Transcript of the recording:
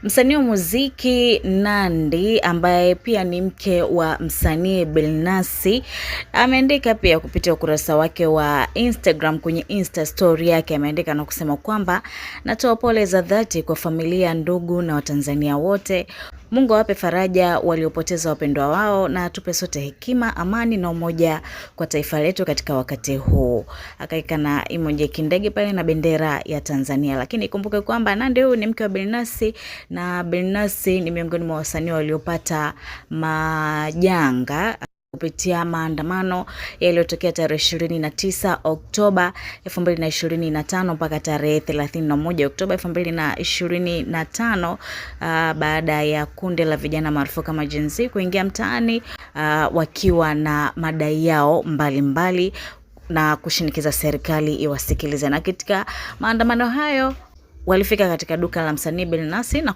Msanii wa muziki Nandy ambaye pia ni mke wa msanii Billnass ameandika pia kupitia ukurasa wake wa Instagram kwenye Insta story yake. Ameandika na kusema kwamba natoa pole za dhati kwa familia, ndugu na Watanzania wote. Mungu awape faraja waliopoteza wapendwa wao na atupe sote hekima, amani na umoja kwa taifa letu katika wakati huu. Akaika na emoji kindege pale na bendera ya Tanzania. Lakini ikumbuke kwamba Nandy huyu ni mke wa Billnass na Billnass ni miongoni mwa wasanii waliopata majanga kupitia maandamano yaliyotokea tarehe 29 Oktoba 2025 mpaka tarehe 31 Oktoba 2025 baada ya kundi la vijana maarufu kama Gen Z kuingia mtaani wakiwa na madai yao mbalimbali na kushinikiza serikali iwasikilize. Na katika maandamano hayo walifika katika duka la msanii Billnass na